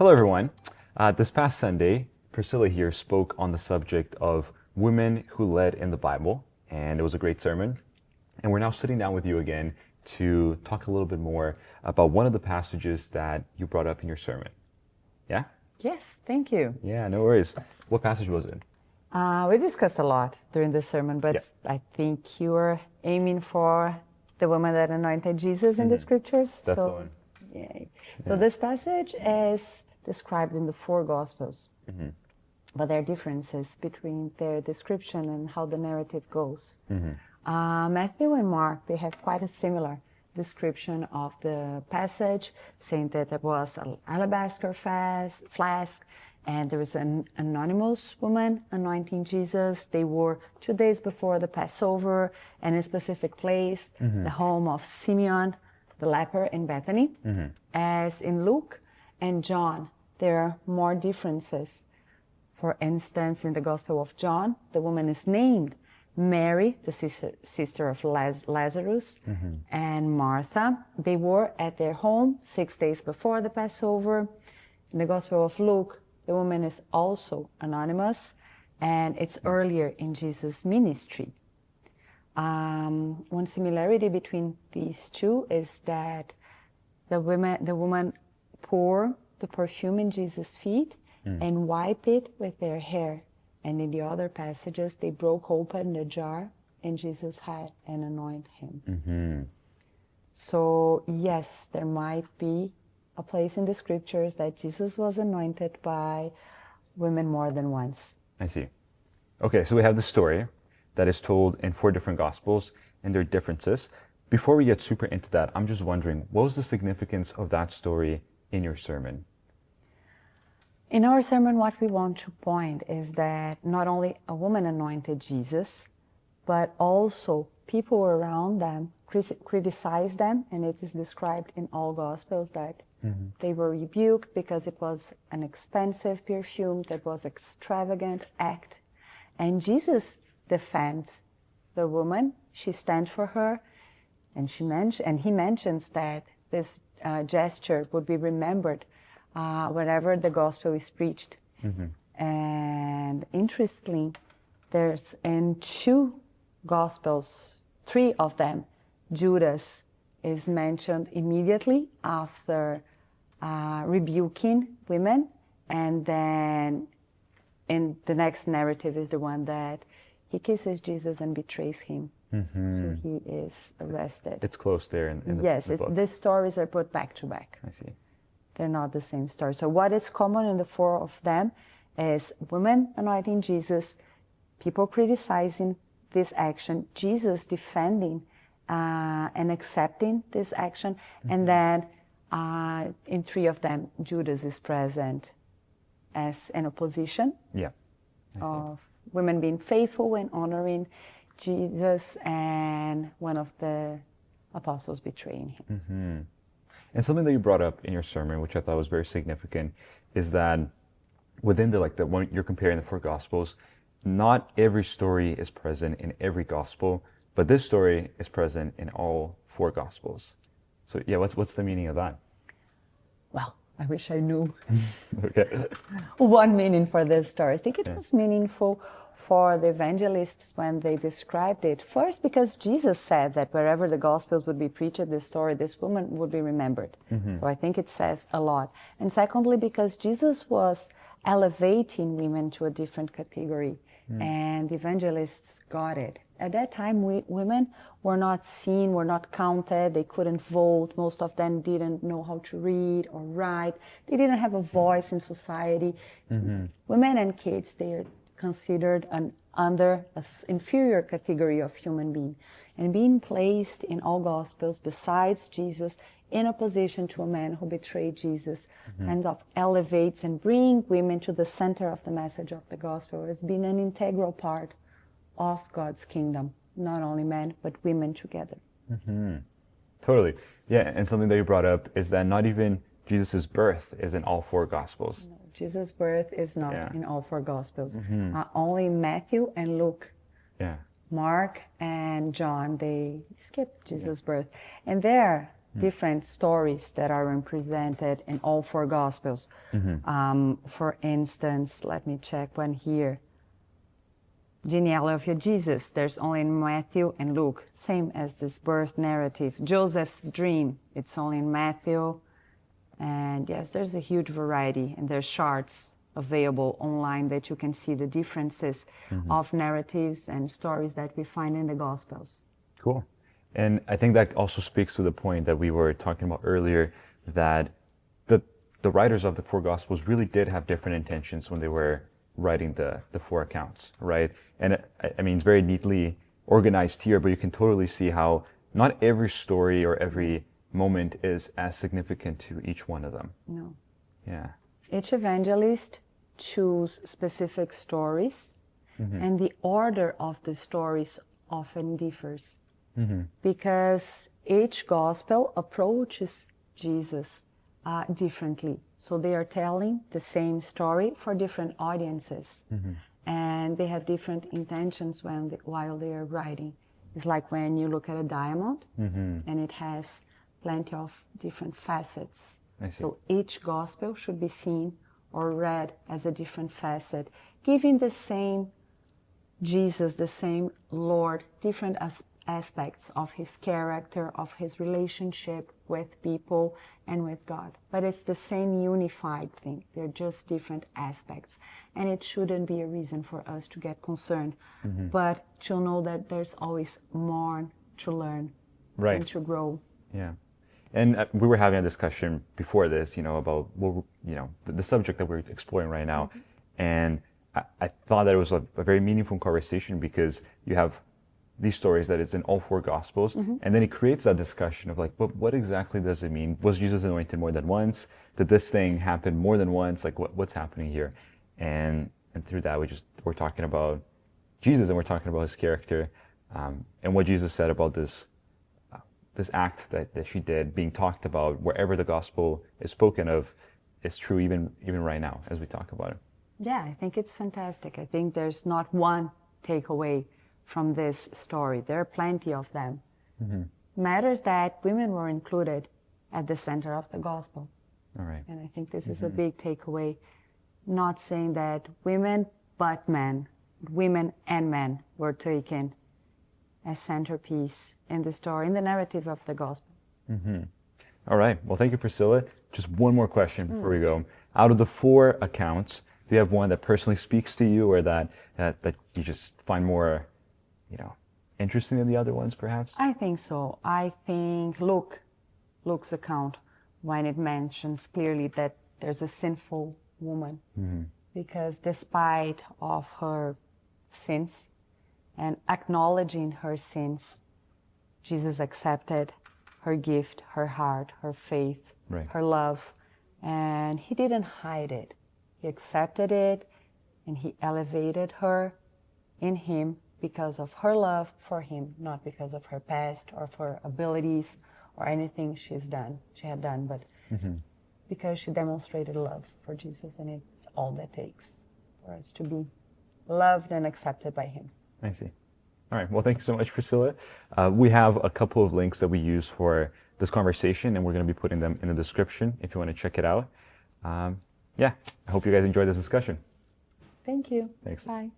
Hello, everyone. This past Sunday, Priscilla here spoke on the subject of women who led in the Bible, and it was a great sermon. And we're now sitting down with you again to talk a little bit more about one of the passages that you brought up in your sermon. Yeah? Yes, thank you. Yeah, no worries. What passage was it? We discussed a lot during the sermon, but Yeah. I think you were aiming for the woman that anointed Jesus in the scriptures. That's the one. Yay. So this passage is described in the four Gospels, but there are differences between their description and how the narrative goes. Matthew and Mark, they have quite a similar description of the passage, saying that it was an alabaster flask, and there was an anonymous woman anointing Jesus. They were 2 days before the Passover in a specific place, the home of Simeon, the leper in Bethany. As in Luke and John, there are more differences. For instance, in the Gospel of John, the woman is named Mary, the sister of Lazarus, and Martha. They were at their home 6 days before the Passover. In the Gospel of Luke, the woman is also anonymous, and it's earlier in Jesus' ministry. One similarity between these two is that the woman poured the perfume in Jesus' feet and wiped it with their hair. And in the other passages, they broke open the jar in Jesus' head and anointed him. So yes, there might be a place in the scriptures that Jesus was anointed by women more than once. I see. Okay, so we have the story that is told in 4 different Gospels, and there are differences. Before we get super into that, I'm just wondering, what was the significance of that story in your sermon? In our sermon, what we want to point is that not only a woman anointed Jesus, but also people around them criticized them, and it is described in all Gospels that they were rebuked because it was an expensive perfume that was extravagant act. And Jesus defends the woman. She stands for her, and he mentions that this gesture would be remembered whenever the gospel is preached. And interestingly, there's in 2 Gospels, 3 of them, Judas is mentioned immediately after rebuking women, and then in the next narrative is the one that he kisses Jesus and betrays him. So he is arrested. It's close there in the book. The stories are put back to back. I see. They're not the same story. So what is common in the 4 of them is women anointing Jesus, people criticizing this action, Jesus defending and accepting this action, and then in 3 of them, Judas is present as an opposition of women being faithful and honoring Jesus, and one of the apostles betraying him. And something that you brought up in your sermon, which I thought was very significant, is that within the when you're comparing the 4 Gospels, not every story is present in every Gospel, but this story is present in all 4 Gospels. So yeah, what's the meaning of that? Well, I wish I knew Okay. one meaning for this story. I think it was meaningful for the evangelists when they described it. First, because Jesus said that wherever the Gospels would be preached, this story, this woman would be remembered. So I think it says a lot. And secondly, because Jesus was elevating women to a different category, and the evangelists got it. At that time, women were not seen, were not counted, they couldn't vote, most of them didn't know how to read or write, they didn't have a voice in society. Women and kids, they are considered under an inferior category of human being. And being placed in all Gospels, besides Jesus, in opposition to a man who betrayed Jesus, kind of elevates and brings women to the center of the message of the Gospel. It's been an integral part of God's kingdom, not only men, but women together. Totally. Yeah, and something that you brought up is that not even Jesus' birth is in all 4 Gospels. No, Jesus' birth is not in all 4 Gospels. Only Matthew and Luke, Mark and John, they skip Jesus' birth. And there, different stories that are represented in all four Gospels. For instance, let me check one here. Genealogy of Jesus, there's only in Matthew and Luke, same as this birth narrative. Joseph's dream, it's only in Matthew. And yes, there's a huge variety, and there's charts available online that you can see the differences of narratives and stories that we find in the Gospels. Cool. And I think that also speaks to the point that we were talking about earlier, that the writers of the four Gospels really did have different intentions when they were writing the four accounts, right? And I mean, it's very neatly organized here, but you can totally see how not every story or every moment is as significant to each one of them. No. Yeah. Each evangelist choose specific stories, and the order of the stories often differs. Because each gospel approaches Jesus differently. So they are telling the same story for different audiences. And they have different intentions while they are writing. It's like when you look at a diamond, and it has plenty of different facets. I see. So each gospel should be seen or read as a different facet, giving the same Jesus, the same Lord, different aspects of his character, of his relationship with people and with God. But it's the same unified thing. They're just different aspects. And it shouldn't be a reason for us to get concerned, but to know that there's always more to learn and to grow. Yeah. And we were having a discussion before this, about the subject that we're exploring right now. And I thought that it was a very meaningful conversation, because you have these stories that it's in all four Gospels, and then it creates that discussion of like, what exactly does it mean? Was Jesus anointed more than once? Did this thing happen more than once? Like, what's happening here? And through that, we're talking about Jesus, and we're talking about his character, and what Jesus said about this act that she did being talked about wherever the gospel is spoken of is true even right now as we talk about it. Yeah, I think it's fantastic. I think there's not one takeaway from this story. There are plenty of them. Matters that women were included at the center of the gospel. All right. And I think this is a big takeaway. Not saying that women but men, women and men were taken as centerpiece in the story, in the narrative of the gospel. All right. Well, thank you, Priscilla. Just one more question before we go. Out of the four accounts, do you have one that personally speaks to you, or that you just find more, interesting than the other ones, perhaps? I think so. I think Luke's account, when it mentions clearly that there's a sinful woman, because despite of her sins and acknowledging her sins, Jesus accepted her gift, her heart, her faith, her love, and he didn't hide it. He accepted it, and he elevated her in him because of her love for him, not because of her past or for abilities or anything she had done, but because she demonstrated love for Jesus, and it's all that takes for us to be loved and accepted by him. I see. All right. Well, thank you so much, Priscilla. We have a couple of links that we use for this conversation, and we're going to be putting them in the description if you want to check it out. I hope you guys enjoyed this discussion. Thank you. Thanks. Bye.